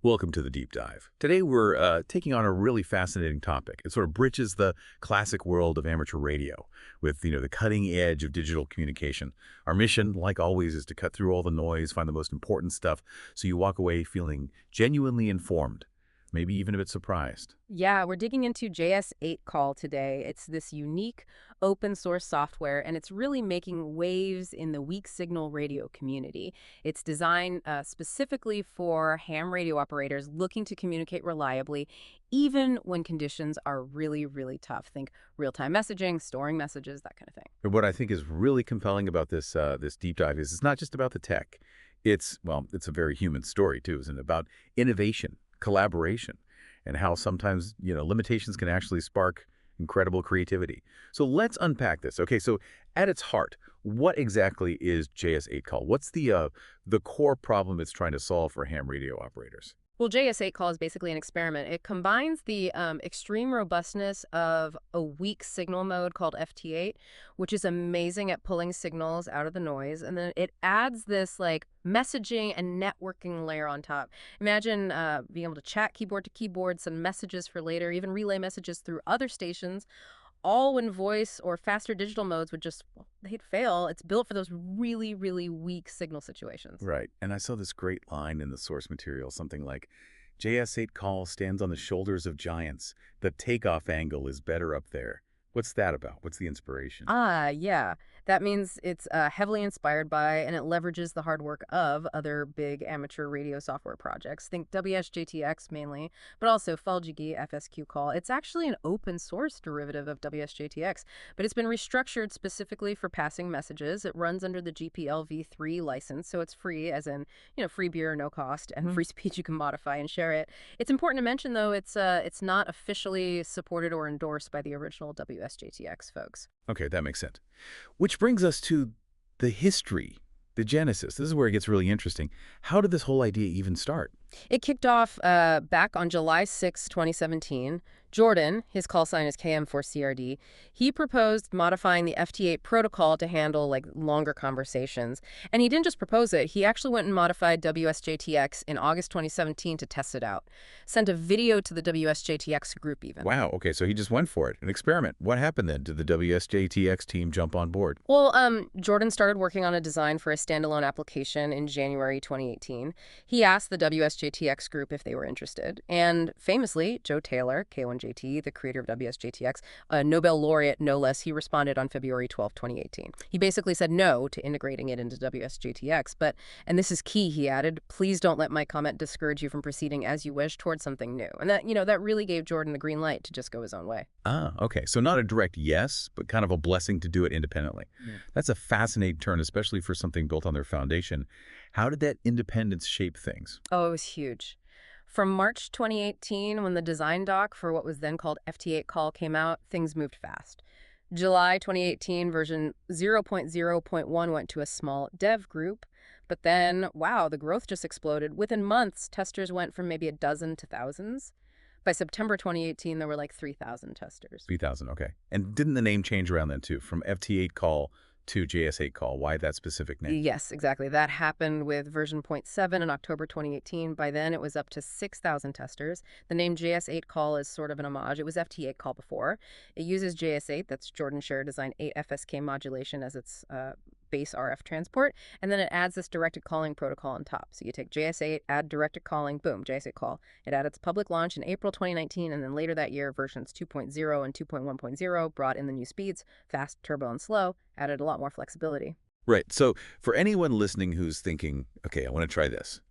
Welcome to the Deep Dive. Today we're taking on a really fascinating topic. It sort of bridges the classic world of amateur radio with, the cutting edge of digital communication. Our mission, like always, is to cut through all the noise, find the most important stuff, so you walk away feeling genuinely informed, maybe even a bit surprised. Yeah, we're digging into Js8call today. It's this unique open source software, and it's really making waves in the weak signal radio community. It's designed specifically for ham radio operators looking to communicate reliably, even when conditions are really, really tough. Think real-time messaging, storing messages, that kind of thing. But what I think is really compelling about this deep dive is it's not just about the tech. It's a very human story, too, isn't it? About innovation, collaboration, and how sometimes, limitations can actually spark incredible creativity. So let's unpack this. Okay, so at its heart, what exactly is JS8call? What's the core problem it's trying to solve for ham radio operators? Well, JS8call is basically an experiment. It combines the extreme robustness of a weak signal mode called FT8, which is amazing at pulling signals out of the noise, and then it adds this messaging and networking layer on top. Imagine being able to chat keyboard to keyboard, send messages for later, even relay messages through other stations, all when voice or faster digital modes would they'd fail. It's built for those really, really weak signal situations. Right. And I saw this great line in the source material, something like, JS8 call stands on the shoulders of giants. The takeoff angle is better up there. What's that about? What's the inspiration? Yeah. That means it's heavily inspired by and it leverages the hard work of other big amateur radio software projects. Think WSJTX mainly, but also FULGG, FSQ call. It's actually an open source derivative of WSJTX, but it's been restructured specifically for passing messages. It runs under the GPL v3 license, so it's free, as in, free beer, no cost, and free speech you can modify and share it. It's important to mention, though, it's not officially supported or endorsed by the original WSJTX folks. Okay, that makes sense. Which brings us to the history, the genesis. This is where it gets really interesting. How did this whole idea even start? It kicked off back on July 6, 2017. Jordan, his call sign is KM4CRD, he proposed modifying the FT8 protocol to handle longer conversations. And he didn't just propose it, he actually went and modified WSJTX in August 2017 to test it out. Sent a video to the WSJTX group even. Wow, okay, so he just went for it, an experiment. What happened then? Did the WSJTX team jump on board? Well, Jordan started working on a design for a standalone application in January 2018. He asked the WSJTX group if they were interested. And famously, Joe Taylor, K1JT, the creator of WSJTX, a Nobel laureate no less, he responded on February 12, 2018. He basically said no to integrating it into WSJTX, but, and this is key, he added, please don't let my comment discourage you from proceeding as you wish towards something new. And that really gave Jordan the green light to just go his own way. Ah, okay. So not a direct yes, but kind of a blessing to do it independently. Yeah. That's a fascinating turn, especially for something built on their foundation. How did that independence shape things? Oh, it was huge. From March 2018, when the design doc for what was then called FT8 call came out, things moved fast. July 2018, version 0.0.1 went to a small dev group. But then, wow, the growth just exploded. Within months, testers went from maybe a dozen to thousands. By September 2018, there were 3,000 testers. 3,000, okay. And didn't the name change around then, too, from FT8 call to JS8 call? Why that specific name? Yes, exactly. That happened with version 0.7 in October 2018. By then, it was up to 6,000 testers. The name JS8 call is sort of an homage. It was FT8 call before. It uses JS8, that's Jordan Share Design 8 FSK modulation as its base RF transport, and then it adds this directed calling protocol on top. So you take JS8, add directed calling, boom, JS8 call. It had its public launch in April 2019, and then later that year, versions 2.0 and 2.1.0 brought in the new speeds, fast, turbo, and slow, added a lot more flexibility. Right. So for anyone listening who's thinking, okay, I want to try this,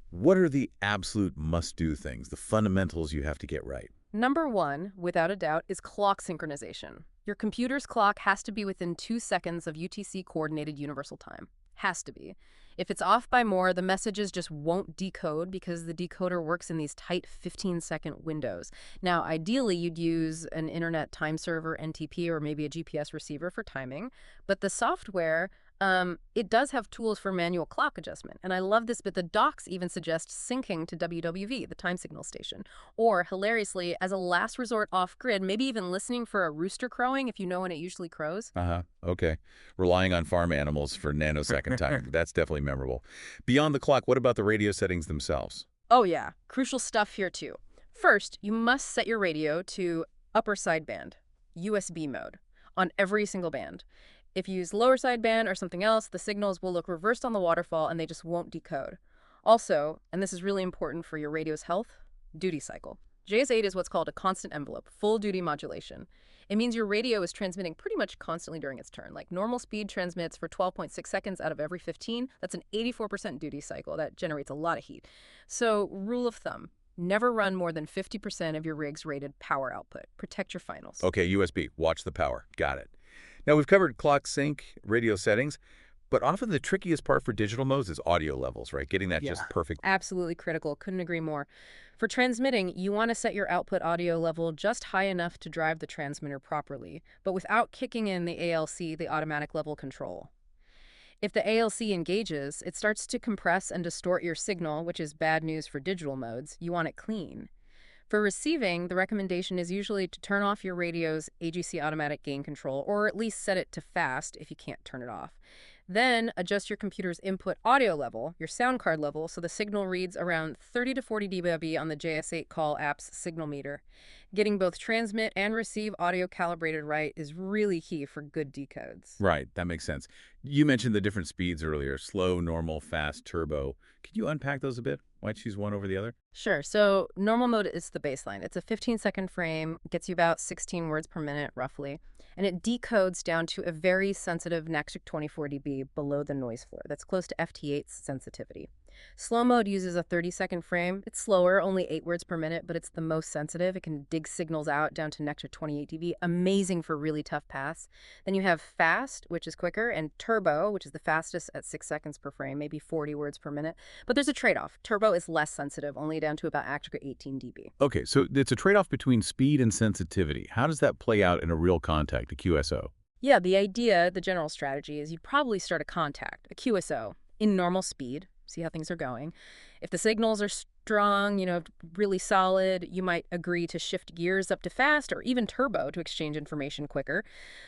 what are the absolute must-do things, the fundamentals you have to get right? Number one, without a doubt, is clock synchronization. Your computer's clock has to be within 2 seconds of UTC-coordinated universal time. Has to be. If it's off by more, the messages just won't decode because the decoder works in these tight 15-second windows. Now, ideally, you'd use an internet time server, NTP, or maybe a GPS receiver for timing, but the software it does have tools for manual clock adjustment. And I love this, but the docs even suggest syncing to WWV, the time signal station. Or, hilariously, as a last resort off-grid, maybe even listening for a rooster crowing if you know when it usually crows. Okay. Relying on farm animals for nanosecond time. That's definitely memorable. Beyond the clock, what about the radio settings themselves? Oh yeah, crucial stuff here too. First, you must set your radio to upper sideband, USB mode, on every single band. If you use lower sideband or something else, the signals will look reversed on the waterfall and they just won't decode. Also, and this is really important for your radio's health, duty cycle. JS8 is what's called a constant envelope, full duty modulation. It means your radio is transmitting pretty much constantly during its turn. Like normal speed transmits for 12.6 seconds out of every 15. That's an 84% duty cycle. That generates a lot of heat. So, rule of thumb, never run more than 50% of your rig's rated power output. Protect your finals. Okay, USB, watch the power. Got it. Now, we've covered clock sync, radio settings, but often the trickiest part for digital modes is audio levels, right? Getting that just perfect. Absolutely critical. Couldn't agree more. For transmitting, you want to set your output audio level just high enough to drive the transmitter properly, but without kicking in the ALC, the automatic level control. If the ALC engages, it starts to compress and distort your signal, which is bad news for digital modes. You want it clean. For receiving, the recommendation is usually to turn off your radio's AGC automatic gain control, or at least set it to fast if you can't turn it off. Then adjust your computer's input audio level, your sound card level, so the signal reads around 30 to 40 dB on the Js8call app's signal meter. Getting both transmit and receive audio calibrated right is really key for good decodes. Right, that makes sense. You mentioned the different speeds earlier, slow, normal, fast, turbo. Could you unpack those a bit? Why choose one over the other? Sure. So normal mode is the baseline. It's a 15-second frame, gets you about 16 words per minute, roughly. And it decodes down to a very sensitive Naxic 24 dB below the noise floor. That's close to FT8's sensitivity. Slow mode uses a 30-second frame. It's slower, only 8 words per minute, but it's the most sensitive. It can dig signals out down to Nectar 28 dB. Amazing for really tough paths. Then you have fast, which is quicker, and turbo, which is the fastest at 6 seconds per frame, maybe 40 words per minute. But there's a trade-off. Turbo is less sensitive, only down to about Actica 18 dB. Okay, so it's a trade-off between speed and sensitivity. How does that play out in a real contact, a QSO? Yeah, the general strategy is you'd probably start a contact, a QSO, in normal speed, see how things are going. If the signals are strong, really solid, you might agree to shift gears up to fast or even turbo to exchange information quicker.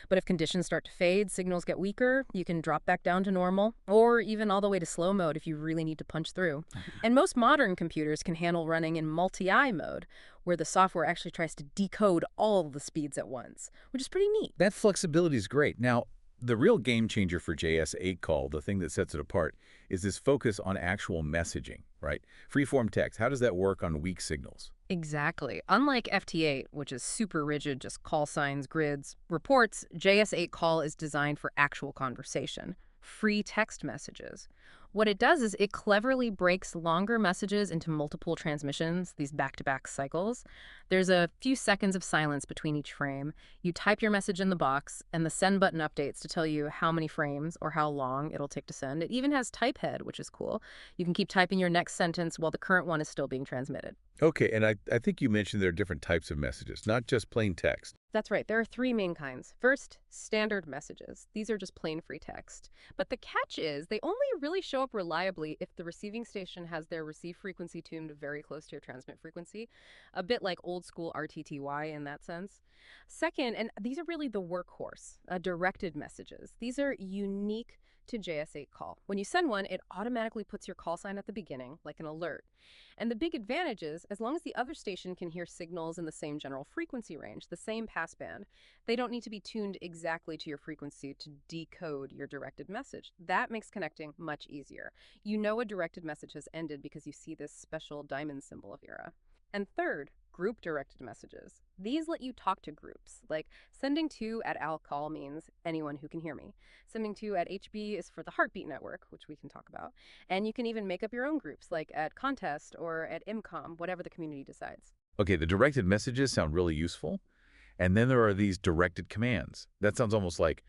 But if conditions start to fade, signals get weaker, you can drop back down to normal or even all the way to slow mode if you really need to punch through. And most modern computers can handle running in multi-eye mode, where the software actually tries to decode all the speeds at once, which is pretty neat. That flexibility is great. Now, the real game changer for JS8call, the thing that sets it apart, is this focus on actual messaging, right? Freeform text, how does that work on weak signals? Exactly. Unlike FT8, which is super rigid, just call signs, grids, reports, JS8call is designed for actual conversation, free text messages. What it does is it cleverly breaks longer messages into multiple transmissions, these back-to-back cycles. There's a few seconds of silence between each frame. You type your message in the box, and the send button updates to tell you how many frames or how long it'll take to send. It even has type head, which is cool. You can keep typing your next sentence while the current one is still being transmitted. Okay, and I think you mentioned there are different types of messages, not just plain text. That's right. There are 3 main kinds. First, standard messages. These are just plain free text. But the catch is they only really show up reliably if the receiving station has their receive frequency tuned very close to your transmit frequency, a bit like old school RTTY in that sense. Second, and these are really the workhorse, directed messages. These are unique to JS8call. When you send one, it automatically puts your call sign at the beginning, like an alert. And the big advantage is, as long as the other station can hear signals in the same general frequency range, the same passband, they don't need to be tuned exactly to your frequency to decode your directed message. That makes connecting much easier. You know a directed message has ended because you see this special diamond symbol of era. And third, group-directed messages. These let you talk to groups, like sending to at @alcall means anyone who can hear me. Sending to at HB is for the Heartbeat Network, which we can talk about. And you can even make up your own groups, like at Contest or at IMCOM, whatever the community decides. Okay, the directed messages sound really useful. And then there are these directed commands. That sounds almost like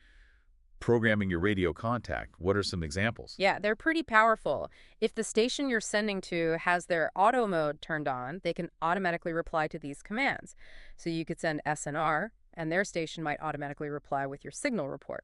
programming your radio contact. What are some examples? Yeah, they're pretty powerful. If the station you're sending to has their auto mode turned on, they can automatically reply to these commands. So you could send SNR, and their station might automatically reply with your signal report.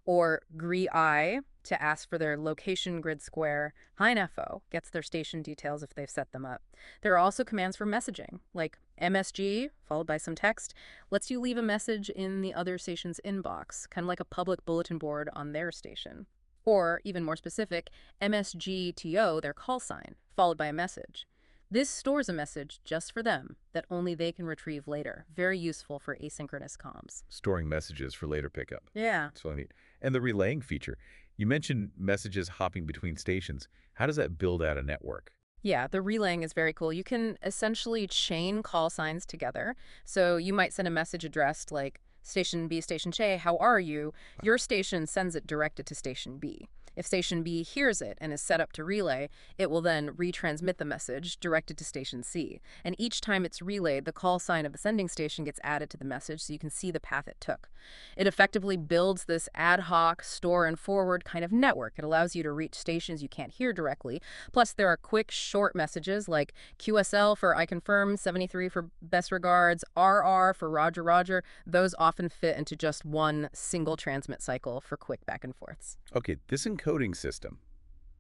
Or GRI to ask for their location grid square. HineFO gets their station details if they've set them up. There are also commands for messaging, like MSG, followed by some text, lets you leave a message in the other station's inbox, kind of like a public bulletin board on their station. Or, even more specific, MSGTO, their call sign, followed by a message. This stores a message just for them that only they can retrieve later. Very useful for asynchronous comms. Storing messages for later pickup. Yeah. That's really neat. And the relaying feature. You mentioned messages hopping between stations. How does that build out a network? Yeah, the relaying is very cool. You can essentially chain call signs together. So you might send a message addressed like Station B, Station J, how are you? Your station sends it directed to Station B. If Station B hears it and is set up to relay, it will then retransmit the message directed to Station C. And each time it's relayed, the call sign of the sending station gets added to the message so you can see the path it took. It effectively builds this ad hoc, store and forward kind of network. It allows you to reach stations you can't hear directly. Plus, there are quick, short messages like QSL for I confirm, 73 for best regards, RR for Roger Roger. Those often fit into just one single transmit cycle for quick back and forths. Okay, this encoding system,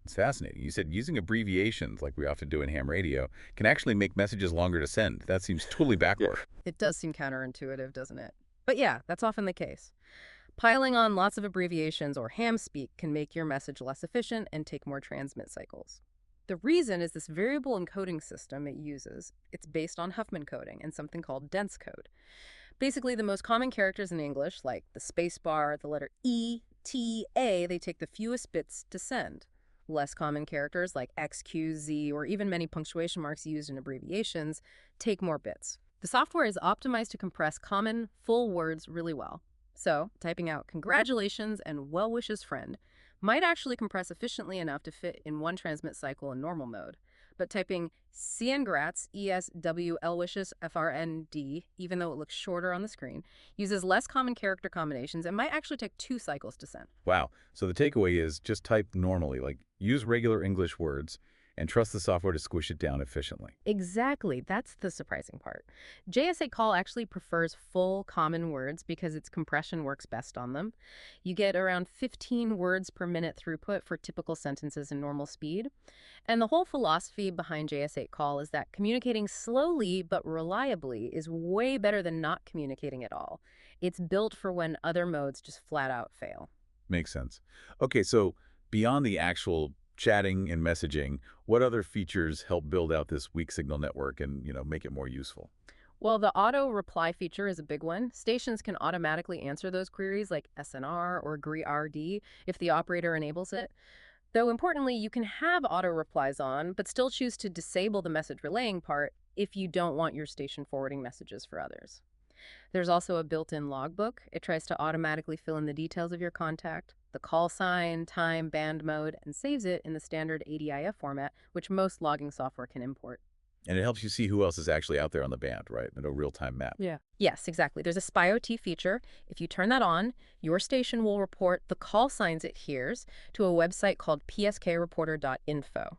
it's fascinating. You said using abbreviations, like we often do in ham radio, can actually make messages longer to send. That seems totally backward. It does seem counterintuitive, doesn't it? But yeah, that's often the case. Piling on lots of abbreviations or ham speak can make your message less efficient and take more transmit cycles. The reason is this variable encoding system it uses. It's based on Huffman coding and something called dense code. Basically, the most common characters in English, like the spacebar, the letter E, T, A, they take the fewest bits to send. Less common characters like X, Q, Z, or even many punctuation marks used in abbreviations take more bits. The software is optimized to compress common, full words really well. So, typing out congratulations and well wishes friend might actually compress efficiently enough to fit in one transmit cycle in normal mode. But typing Ciengrats, ESW wishes FRND, even though it looks shorter on the screen, uses less common character combinations and might actually take 2 cycles to send. Wow. So the takeaway is just type normally, like use regular English words and trust the software to squish it down efficiently. Exactly. That's the surprising part. Js8call actually prefers full common words because its compression works best on them. You get around 15 words per minute throughput for typical sentences in normal speed. And the whole philosophy behind Js8call is that communicating slowly but reliably is way better than not communicating at all. It's built for when other modes just flat out fail. Makes sense. Okay, so beyond the actual chatting and messaging, what other features help build out this weak signal network and, make it more useful? Well, the auto reply feature is a big one. Stations can automatically answer those queries like SNR or agree RD if the operator enables it. Though importantly, you can have auto replies on, but still choose to disable the message relaying part if you don't want your station forwarding messages for others. There's also a built-in logbook. It tries to automatically fill in the details of your contact, the call sign, time, band mode, and saves it in the standard ADIF format, which most logging software can import. And it helps you see who else is actually out there on the band, right? In a real-time map. Yeah. Yes, exactly. There's a SpyOT feature. If you turn that on, your station will report the call signs it hears to a website called pskreporter.info.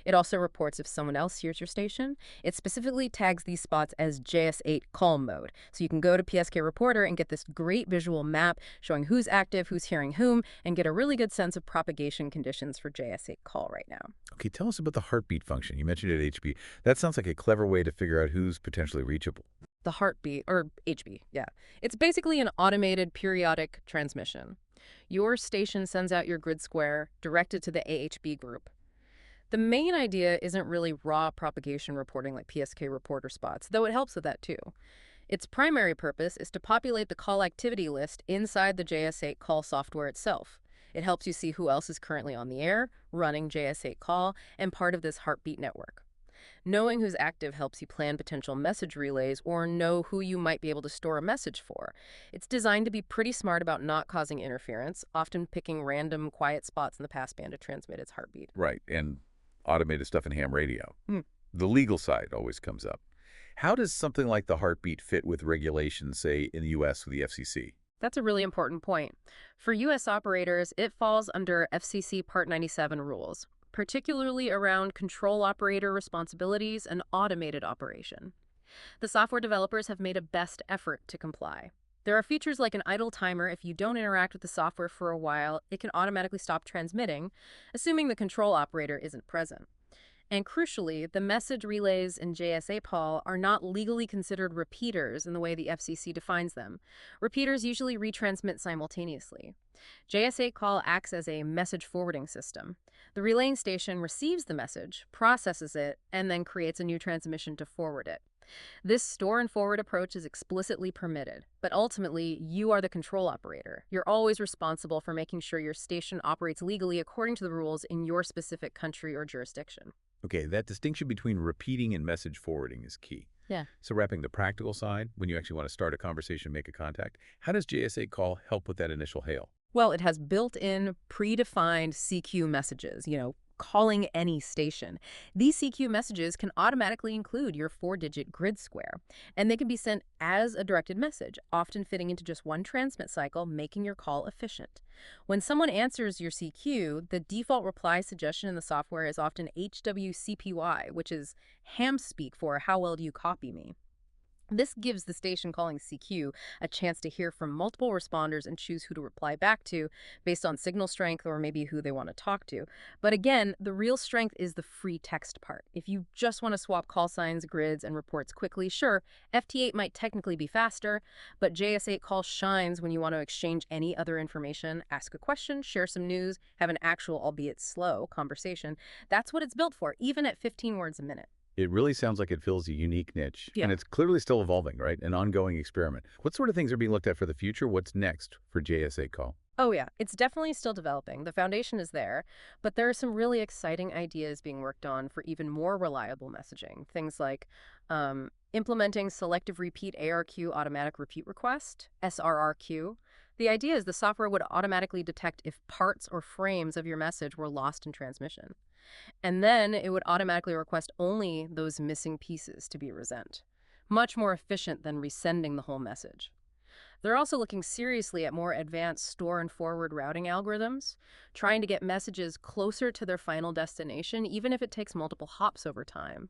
It also reports if someone else hears your station. It specifically tags these spots as Js8call mode. So you can go to PSK Reporter and get this great visual map showing who's active, who's hearing whom, and get a really good sense of propagation conditions for Js8call right now. Okay, tell us about the heartbeat function. You mentioned it at HB. That sounds like a clever way to figure out who's potentially reachable. The heartbeat, or HB, yeah. It's basically an automated periodic transmission. Your station sends out your grid square directed to the AHB group. The main idea isn't really raw propagation reporting like PSK reporter spots, though it helps with that too. Its primary purpose is to populate the call activity list inside the Js8call software itself. It helps you see who else is currently on the air, running Js8call, and part of this heartbeat network. Knowing who's active helps you plan potential message relays or know who you might be able to store a message for. It's designed to be pretty smart about not causing interference, often picking random quiet spots in the passband to transmit its heartbeat. Right, and automated stuff in ham radio. Hmm. The legal side always comes up. How does something like the heartbeat fit with regulations, say, in the U.S. with the FCC? That's a really important point. For U.S. operators, it falls under FCC Part 97 rules, particularly around control operator responsibilities and automated operation. The software developers have made a best effort to comply. There are features like an idle timer. If you don't interact with the software for a while, it can automatically stop transmitting, assuming the control operator isn't present. And crucially, the message relays in JS8call are not legally considered repeaters in the way the FCC defines them. Repeaters usually retransmit simultaneously. JS8call acts as a message forwarding system. The relaying station receives the message, processes it, and then creates a new transmission to forward it. This store and forward approach is explicitly permitted, but ultimately, you are the control operator. You're always responsible for making sure your station operates legally according to the rules in your specific country or jurisdiction. Okay, that distinction between repeating and message forwarding is key. Yeah. So wrapping the practical side, when you actually want to start a conversation, make a contact, how does JS8 call help with that initial hail? Well, it has built-in predefined CQ messages, calling any station. These CQ messages can automatically include your 4-digit grid square, and they can be sent as a directed message, often fitting into just one transmit cycle, making your call efficient. When someone answers your CQ, the default reply suggestion in the software is often HWCPY, which is ham speak for how well do you copy me. This gives the station calling CQ a chance to hear from multiple responders and choose who to reply back to based on signal strength or maybe who they want to talk to. But again, the real strength is the free text part. If you just want to swap call signs, grids, and reports quickly, sure, FT8 might technically be faster, but JS8 call shines when you want to exchange any other information, ask a question, share some news, have an actual, albeit slow, conversation. That's what it's built for, even at 15 words a minute. It really sounds like it fills a unique niche, Yeah. and it's clearly still evolving, right? An ongoing experiment. What sort of things are being looked at for the future? What's next for JS8 call? Oh, yeah. It's definitely still developing. The foundation is there, but there are some really exciting ideas being worked on for even more reliable messaging. Things like implementing selective repeat ARQ automatic repeat request, SRRQ. The idea is the software would automatically detect if parts or frames of your message were lost in transmission. And then it would automatically request only those missing pieces to be resent. Much more efficient than resending the whole message. They're also looking seriously at more advanced store and forward routing algorithms, trying to get messages closer to their final destination, even if it takes multiple hops over time.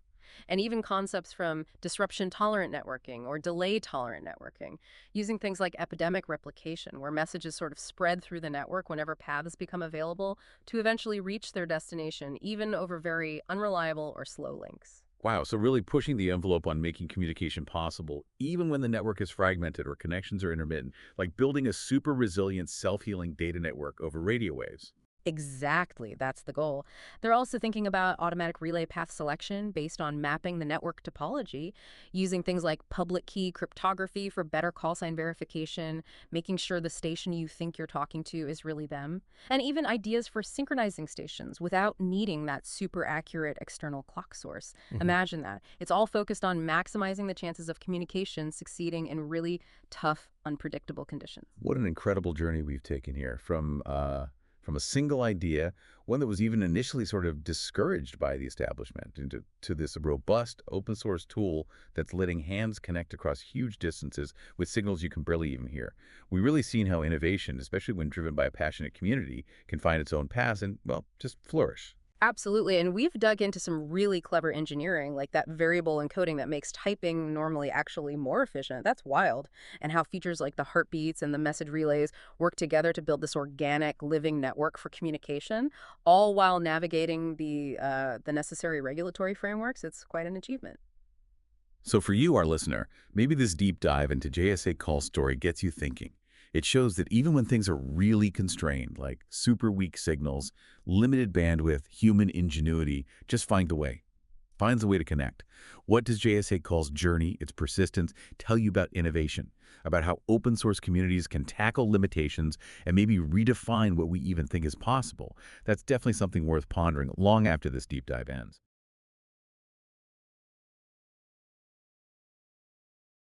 And even concepts from disruption-tolerant networking or delay-tolerant networking, using things like epidemic replication, where messages sort of spread through the network whenever paths become available to eventually reach their destination, even over very unreliable or slow links. Wow, so really pushing the envelope on making communication possible, even when the network is fragmented or connections are intermittent, like building a super resilient, self-healing data network over radio waves. Exactly, that's the goal. They're also thinking about automatic relay path selection based on mapping the network topology, using things like public key cryptography for better call sign verification, making sure the station you think you're talking to is really them, and even ideas for synchronizing stations without needing that super accurate external clock source. Imagine that. It's all focused on maximizing the chances of communication succeeding in really tough, unpredictable conditions. What an incredible journey we've taken here from a single idea, one that was even initially sort of discouraged by the establishment, to this robust open source tool that's letting hands connect across huge distances with signals you can barely even hear. We've really seen how innovation, especially when driven by a passionate community, can find its own paths and, well, just flourish. Absolutely, and we've dug into some really clever engineering, like that variable encoding that makes typing normally actually more efficient. That's wild. And how features like the heartbeats and the message relays work together to build this organic, living network for communication, all while navigating the necessary regulatory frameworks. It's quite an achievement. So for you, our listener, maybe this deep dive into JS8 call story gets you thinking. It shows that even when things are really constrained, like super weak signals, limited bandwidth, human ingenuity, just finds a way to connect. What does JS8 call's journey, its persistence, tell you about innovation, about how open source communities can tackle limitations and maybe redefine what we even think is possible? That's definitely something worth pondering long after this deep dive ends.